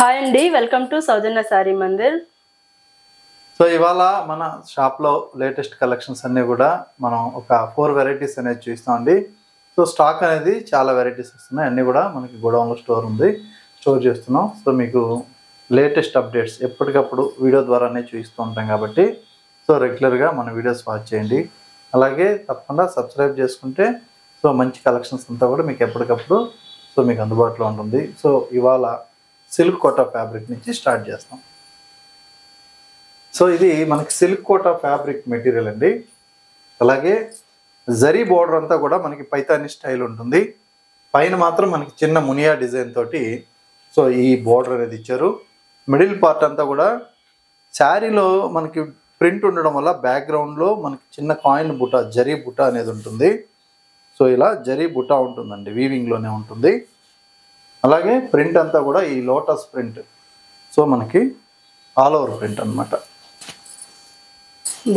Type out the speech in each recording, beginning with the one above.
Hi అండి, welcome to Soujanya sorry Mandir. So ఇవాళ మన షాప్లో లేటెస్ట్ కలెక్షన్స్ అన్నీ కూడా మనం ఒక 4 వెరైటీస్ అనేది చూస్తామండి. సో స్టాక్ అనేది చాలా వెరైటీస్ వస్తున్నాయి, అన్నీ కూడా మనకి గోడౌన్లో స్టోర్ చేస్తున్నాం. సో మీకు లేటెస్ట్ అప్డేట్స్ ఎప్పటికప్పుడు వీడియో ద్వారానే చూస్తూ ఉంటాం కాబట్టి సో రెగ్యులర్గా మన వీడియోస్ వాచ్ చేయండి. అలాగే తప్పకుండా సబ్స్క్రైబ్ చేసుకుంటే సో మంచి కలెక్షన్స్ అంతా కూడా మీకు ఎప్పటికప్పుడు సో మీకు అందుబాటులో ఉంటుంది. సో ఇవాళ సిల్క్ కోటా ఫ్యాబ్రిక్ నుంచి స్టార్ట్ చేస్తాం. సో ఇది మనకి సిల్క్ కోటా ఫ్యాబ్రిక్ మెటీరియల్ అండి. అలాగే జరీ బోర్డర్ అంతా కూడా మనకి పైతాని స్టైల్ ఉంటుంది. పైన మాత్రం మనకి చిన్న మునియా డిజైన్ తోటి సో ఈ బోర్డర్ అనేది ఇచ్చారు. మిడిల్ పార్ట్ అంతా కూడా శారీలో మనకి ప్రింట్ ఉండడం వల్ల బ్యాక్గ్రౌండ్లో మనకి చిన్న కాయిన్ బుట్ట, జరీ బుట్ట అనేది ఉంటుంది. సో ఇలా జరీ బుట్ట ఉంటుందండి, వీవింగ్లోనే ఉంటుంది. అలాగే ప్రింట్ అంతా కూడా ఈ లోటస్ ప్రింట్, సో మనకి ఆల్ ఓవర్ ప్రింట్ అనమాట.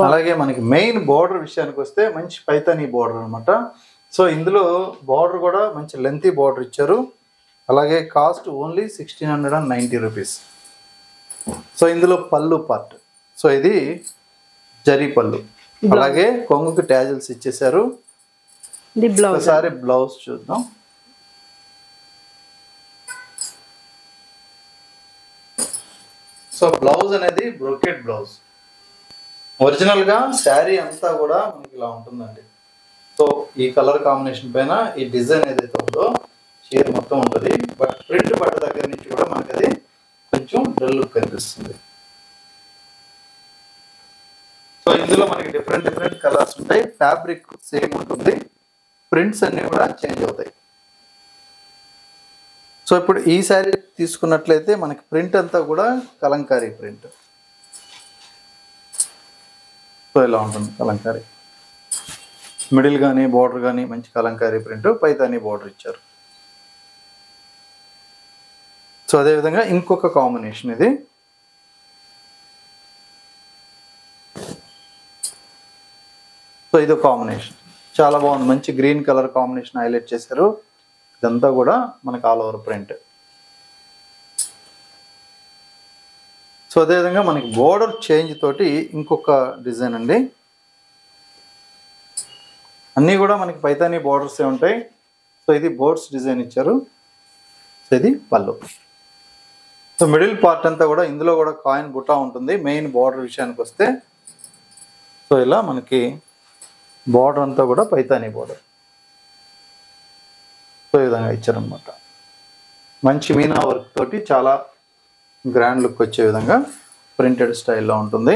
అలాగే మనకి మెయిన్ బోర్డర్ విషయానికి వస్తే మంచి పైతానీ బోర్డర్ అనమాట. సో ఇందులో బోర్డర్ కూడా మంచి లెంతీ బోర్డర్ ఇచ్చారు. అలాగే కాస్ట్ ఓన్లీ 1690 రూపీస్. సో ఇందులో పళ్ళు పార్ట్, సో ఇది జరీ పళ్ళు, అలాగే కొంగుకి ట్యాజిల్స్ ఇచ్చేసారు. ఒకసారి బ్లౌజ్ చూద్దాం. సో బ్లౌజ్ అనేది బ్రోకెట్ బ్లౌజ్. ఒరిజినల్గా శారీ అంతా కూడా మనకి ఇలా ఉంటుందండి. సో ఈ కలర్ కాంబినేషన్ పైన ఈ డిజైన్ ఏదైతే ఉందో చీర మొత్తం ఉంటుంది. బట్ ప్రింట్ పట్ట దగ్గర నుంచి కూడా మనకి అది కొంచెం డల్ లుక్ కనిపిస్తుంది. సో ఇందులో మనకి డిఫరెంట్ కలర్స్ ఉంటాయి. ఫ్యాబ్రిక్ సేమ్ ఉంటుంది, ప్రింట్స్ అన్నీ కూడా చేంజ్ అవుతాయి. సో ఇప్పుడు ఈ శారీ తీసుకున్నట్లయితే మనకి ప్రింట్ అంతా కూడా కలంకారీ ప్రింట్. సో ఇలా ఉంటుంది కలంకారీ, మిడిల్ కానీ బోర్డర్ కానీ మంచి కలంకారీ ప్రింట్, పైతానీ బోర్డర్ ఇచ్చారు. సో అదేవిధంగా ఇంకొక కాంబినేషన్ ఇది. సో ఇది కాంబినేషన్ చాలా బాగుంది, మంచి గ్రీన్ కలర్ కాంబినేషన్ హైలైట్ చేశారు. ఇదంతా కూడా మనకు ఆల్ ఓవర్ ప్రింట్. సో అదేవిధంగా మనకి బోర్డర్ చేంజ్ తోటి ఇంకొక డిజైన్ అండి. అన్నీ కూడా మనకి పైతానీ బోర్డర్సే ఉంటాయి. సో ఇది బోర్డ్స్ డిజైన్ ఇచ్చారు. సో ఇది పళ్ళు. సో మిడిల్ పార్ట్ అంతా కూడా ఇందులో కూడా కాయిన్ బుట్టా ఉంటుంది. మెయిన్ బోర్డర్ విషయానికి వస్తే సో ఇలా మనకి బోర్డర్ అంతా కూడా పైతానీ బోర్డర్. సో ఈ విధంగా ఇచ్చారనమాట. మంచి మీనా వర్క్ తోటి చాలా గ్రాండ్ లుక్ వచ్చే విధంగా ప్రింటెడ్ స్టైల్లో ఉంటుంది.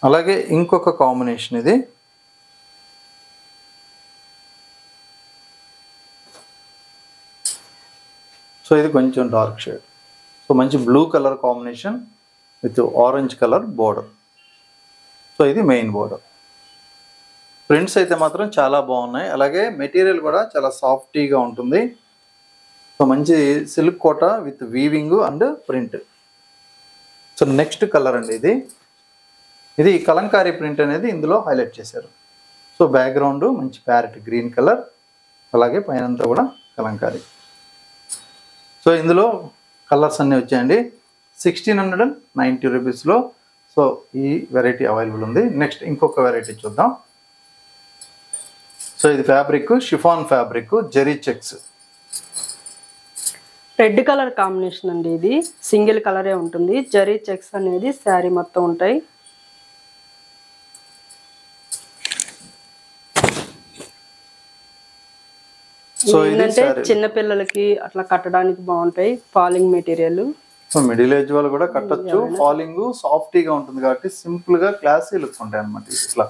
అలాగే ఇంకొక కాంబినేషన్ ఇది. సో ఇది కొంచెం డార్క్ షేడ్. సో మంచి blue colour combination with orange colour border. So ఇది మెయిన్ బోర్డర్. ప్రింట్స్ అయితే మాత్రం చాలా బాగున్నాయి. అలాగే మెటీరియల్ కూడా చాలా సాఫ్టీగా ఉంటుంది. సో మంచి silk Kota with weaving and print. So next colour అండి ఇది. ఇది కలంకారీ ప్రింట్ అనేది ఇందులో హైలైట్ చేశారు. సో బ్యాక్గ్రౌండ్ మంచి ప్యారెట్ గ్రీన్ కలర్, అలాగే పైనంతా కూడా కలంకారీ. సో ఇందులో కలర్స్ అన్నీ వచ్చాయండి. 1690 రూపీస్లో సో ఈ వెరైటీ అవైలబుల్ ఉంది. నెక్స్ట్ ఇంకొక వెరైటీ చూద్దాం. సో ఇది fabric chiffon fabric, zari checks. Red colour combination అండి. ఇది సింగిల్ కలరే ఉంటుంది. జరీ చెక్స్ అనేది శారీ మొత్తం ఉంటాయి. సో ఏంటంటే చిన్న పిల్లలకి అట్లా కట్టడానికి బాగుంటాయి. Falling material. So middle age వాళ్ళు కూడా కట్టొచ్చు. ఫాలింగ్ సాఫ్టీగా ఉంటుంది కాబట్టి సింపుల్ గా క్లాసీ లుక్ ఉంటాయి అన్నమాట. ఇట్లా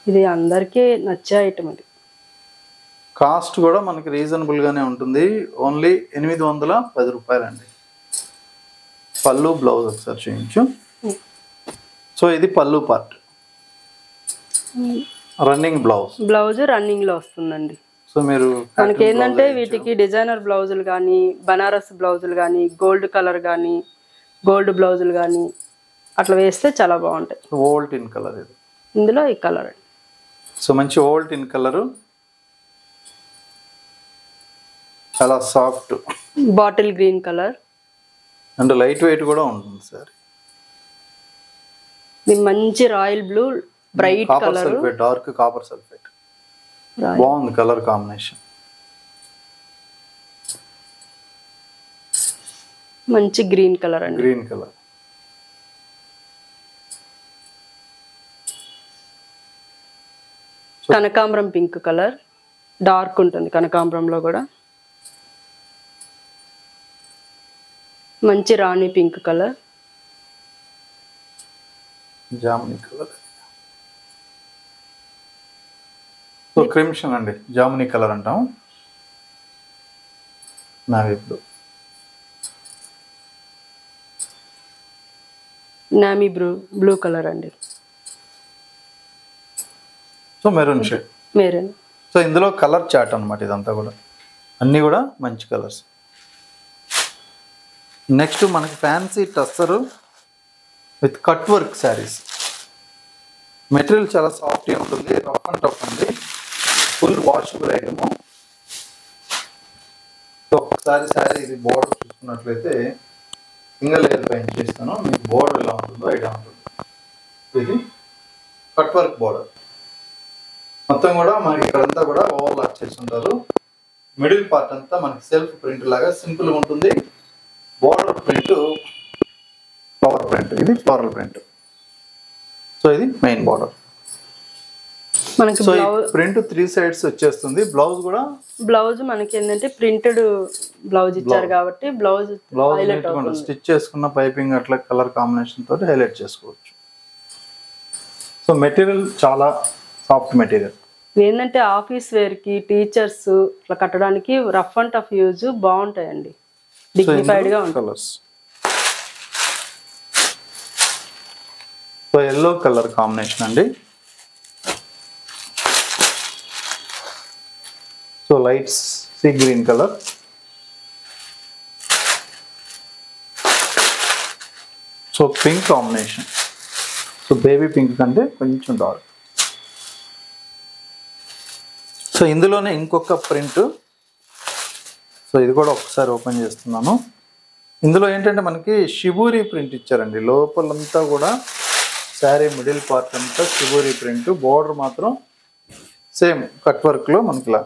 ఇది అందరికీ నచ్చే ఐటమ్. ఇది కాస్ట్ కూడా మనకి రీజనబుల్ గానే ఉంటుంది. ఓన్లీ 810 రూపాయలు అండి. పళ్ళు బ్లౌజ్ ఒకసారి చూపించు. సో ఇది పళ్ళు పార్ట్, రన్నింగ్ బ్లౌజ్ రన్నింగ్ లో వస్తుందండి. సో మీరు మనకి ఏంటంటే వీటికి డిజైనర్ బ్లౌజులు కానీ, బనారస్ బ్లౌజులు కానీ, గోల్డ్ కలర్ కానీ, గోల్డ్ బ్లౌజులు కానీ అట్లా వేస్తే చాలా బాగుంటాయి. ఓల్డ్ ఇన్ కలర్ ఇది. ఇందులో ఈ కలర్ అండి. సో మంచి ఓల్డ్ ఇన్ కలరు, చాలా soft bottle green colour. And light weight కూడా ఉంటుంది సార్. ఇది మంచి royal blue bright copper colour, sulphate, dark copper sulphate, బాగుంది కలర్ కాంబినేషన్. మంచి గ్రీన్ కలర్ అండి. Green colour. కనకాంబరం పింక్ కలర్, డార్క్ ఉంటుంది కనకాంబరంలో కూడా. మంచి రాణి పింక్ కలర్, జామునీ కలర్. సో క్రిమ్షన్ అండి, జామునీ కలర్ అంటాం. Navy blue, navy blue colour అండి. So maroon shade. Maroon. So ఇందులో కలర్ చార్ట్ అనమాట ఇదంతా కూడా, అన్నీ కూడా మంచి కలర్స్. నెక్స్ట్ మనకి fancy tussar with cut work saris. Material చాలా సాఫ్ట్గా ఉంటుంది, రఫ్ అండ్ టఫ్ ఉంది, ఫుల్ వాషబుల్ ఐటము. సో ఒకసారి శారీ ఇది బోర్డర్ చూసుకున్నట్లయితే సింగిల్ లేయర్ పైన చేస్తాను, మీకు బోర్డర్ ఎలా ఉంటుందో ఐడియా ఉంటుంది. ఇది కట్ వర్క్ బోర్డర్ మొత్తం కూడా మనకి ఇక్కడంతా కూడా ఓవర్లాక్ చేసి ఉంటారు. మిడిల్ పార్ట్ అంతా మనకి సెల్ఫ్ ప్రింట్ లాగా సింపుల్గా ఉంటుంది. బోర్డర్ ప్రింట్ ఫ్లవర్ ప్రింట్, ఇది ఫ్లోరల్ ప్రింట్. సో ఇది మెయిన్ బోర్డర్. మనకి సో ప్రింట్ 3 sides వచ్చేస్తుంది. బ్లౌజ్ మనకి ఏంటంటే ప్రింటెడ్ బ్లౌజ్ ఇచ్చారు కాబట్టి బ్లౌజ్ స్టిచ్ చేసుకున్న పైపింగ్ అట్లా కలర్ కాంబినేషన్ తోటి హైలైట్ చేసుకోవచ్చు. సో మెటీరియల్ చాలా సాఫ్ట్ మెటీరియల్. ఏంటంటే ఆఫీస్ వేర్ కి, టీచర్స్ ఇట్లా కట్టడానికి రఫ్ అండ్ టఫ్ యూజ్ బాగుంటాయండి, డిగ్నిఫైడ్ గా ఉంటాయి. Colours. So yellow colour combination అండి. So light sea green colour. So pink combination. So baby pink కంటే కొంచెం డార్క్. సో ఇందులోనే ఇంకొక ప్రింట్. సో ఇది కూడా ఒకసారి ఓపెన్ చేస్తున్నాను. ఇందులో ఏంటంటే మనకి షిబూరి ప్రింట్ ఇచ్చారండి. లోపలంతా కూడా శారీ మిడిల్ పార్ట్ అంతా షిబూరి ప్రింట్, బోర్డర్ మాత్రం సేమ్ కట్ వర్క్లో మనకి ఇలా.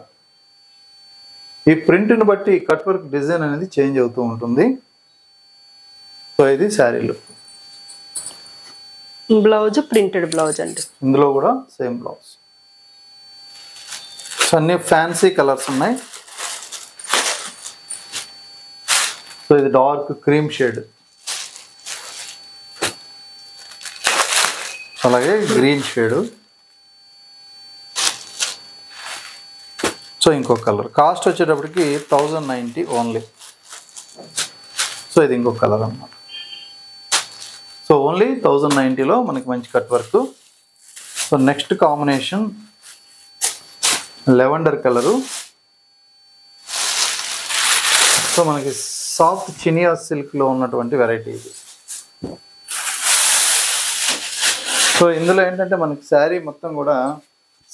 ఈ ప్రింట్ని బట్టి కట్ వర్క్ డిజైన్ అనేది చేంజ్ అవుతూ ఉంటుంది. సో ఇది శారీలో. బ్లౌజ్ ప్రింటెడ్ బ్లౌజ్ అండి. ఇందులో కూడా సేమ్ బ్లౌజ్. సో అన్ని ఫ్యాన్సీ కలర్స్ ఉన్నాయి. సో ఇది డార్క్ క్రీమ్ షేడ్, అలాగే గ్రీన్ షేడ్. సో ఇంకొక కలర్. కాస్ట్ వచ్చేటప్పటికి 1090 ఓన్లీ. సో ఇది ఇంకొక కలర్ అన్నమాట. సో ఓన్లీ 1090లో మనకి మంచి cut work. So next combination lavender colour. So మనకి సాఫ్ట్ చినియా సిల్క్లో ఉన్నటువంటి వెరైటీ ఇది. సో ఇందులో ఏంటంటే మనకి శారీ మొత్తం కూడా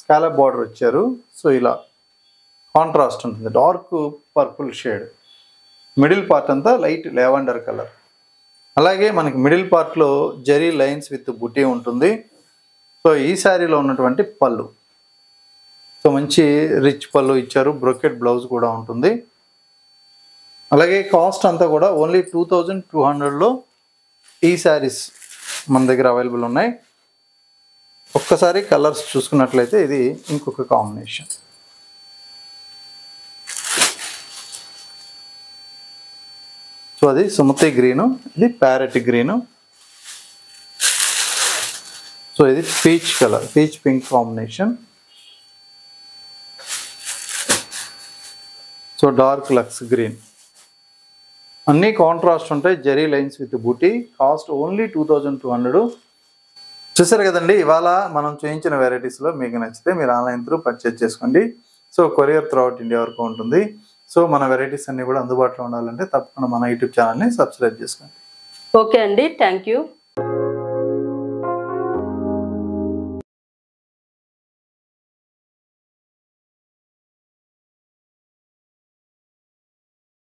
స్కాలప్ బార్డర్ వచ్చారు. సో ఇలా కాంట్రాస్ట్ ఉంటుంది, dark purple shade. Middle part అంతా లైట్ లెవెండర్ కలర్. అలాగే మనకి మిడిల్ పార్ట్లో జరీ లైన్స్ విత్ బుటీ ఉంటుంది. సో ఈ శారీలో ఉన్నటువంటి పళ్ళు, సో మంచి రిచ్ పళ్ళు ఇచ్చారు, బ్రొకెట్ బ్లౌజ్ కూడా ఉంటుంది. అలాగే కాస్ట్ అంతా కూడా ఓన్లీ 2200లో ఈ శారీస్ మన దగ్గర అవైలబుల్ ఉన్నాయి. ఒక్కసారి కలర్స్ చూసుకున్నట్లయితే ఇది ఇంకొక కాంబినేషన్. సో అది సుమతి గ్రీను, ఇది ప్యారెట్ గ్రీను. సో ఇది peach colour, peach pink combination. So dark లక్స్ గ్రీన్. అన్నీ కాంట్రాస్ట్ ఉంటాయి, zari lines with buti. Cost only 2200. చూసారు కదండి, ఇవాళ మనం చూపించిన వెరైటీస్లో మీకు నచ్చితే మీరు ఆన్లైన్ త్రూ పర్చేజ్ చేసుకోండి. So courier through out India వరకు ఉంటుంది. సో మన వెరైటీస్ అన్నీ కూడా అందుబాటులో ఉండాలంటే తప్పకుండా మన యూట్యూబ్ ఛానల్ని సబ్స్క్రైబ్ చేసుకోండి. ఓకే అండి, థ్యాంక్ యూ.